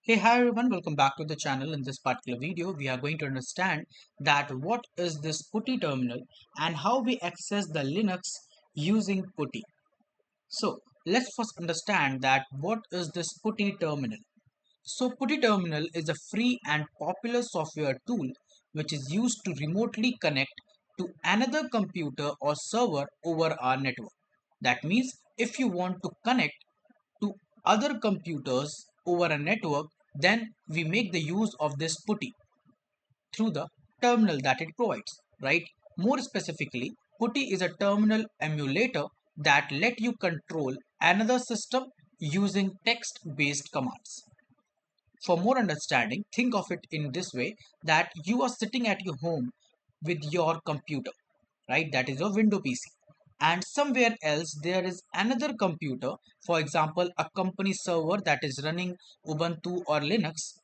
Hey, hi everyone, welcome back to the channel. In this particular video, we are going to understand that what is this PuTTY terminal and how we access the Linux using PuTTY. So let's first understand that what is this PuTTY terminal. So PuTTY terminal is a free and popular software tool which is used to remotely connect to another computer or server over our network. That means if you want to connect to other computers over a network, then we make the use of this PuTTY through the terminal that it provides, right? More specifically, PuTTY is a terminal emulator that let you control another system using text-based commands. For more understanding, think of it in this way that you are sitting at your home with your computer, right? That is your window PC. And somewhere else there is another computer, for example, a company server that is running Ubuntu or Linux.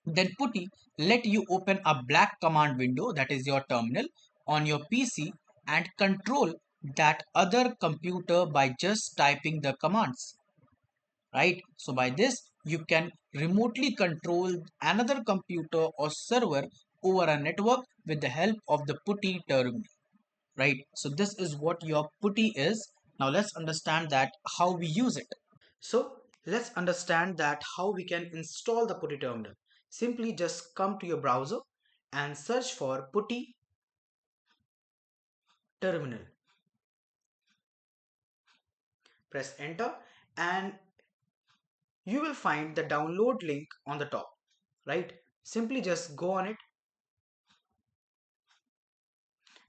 Then PuTTY let you open a black command window, that is your terminal, on your PC and control that other computer by just typing the commands, right? So by this, you can remotely control another computer or server over a network with the help of the PuTTY terminal, right? So this is what your PuTTY is. Now let's understand that how we use it. So let's understand that how we can install the PuTTY terminal. Simply just come to your browser and search for PuTTY terminal. Press enter and you will find the download link on the top, right? Simply just go on it,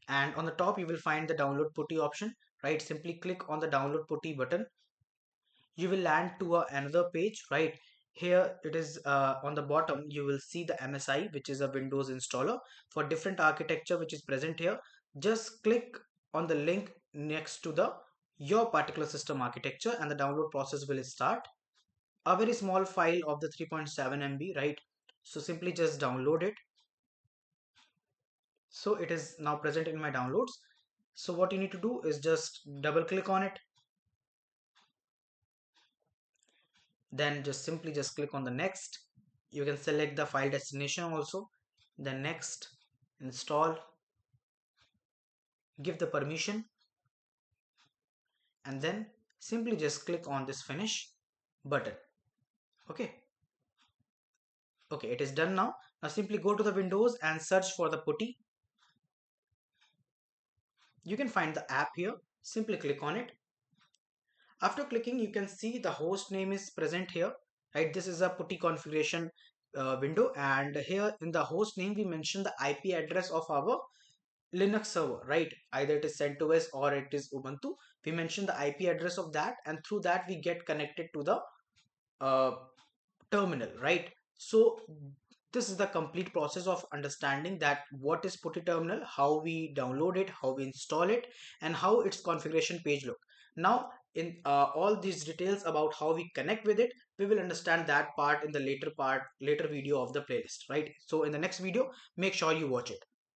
and on the top you will find the download PuTTY option, right? Simply click on the download PuTTY button. You will land to another page, right? Here it is, on the bottom you will see the MSI, which is a Windows installer for different architecture which is present here. Just click on the link next to the your particular system architecture and the download process will start. A very small file of the 3.7 MB, right? So simply just download it. So it is now present in my downloads. So what you need to do is just double click on it, then just simply just click on the next. You can select the file destination also, then next, install, give the permission, and then simply just click on this finish button. Okay, it is done now. Now simply go to the Windows and search for the PuTTY. You can find the app here. Simply click on it. After clicking, you can see the host name is present here, right? This is a PuTTY configuration window, and here in the host name we mention the IP address of our Linux server, right? Either it is CentOS or it is Ubuntu. We mention the IP address of that, and through that we get connected to the uh, terminal, right? So this is the complete process of understanding that what is PuTTY terminal, how we download it, how we install it, and how its configuration page look. Now in all these details about how we connect with it, we will understand that part in the later video of the playlist, right? So in the next video, make sure you watch it.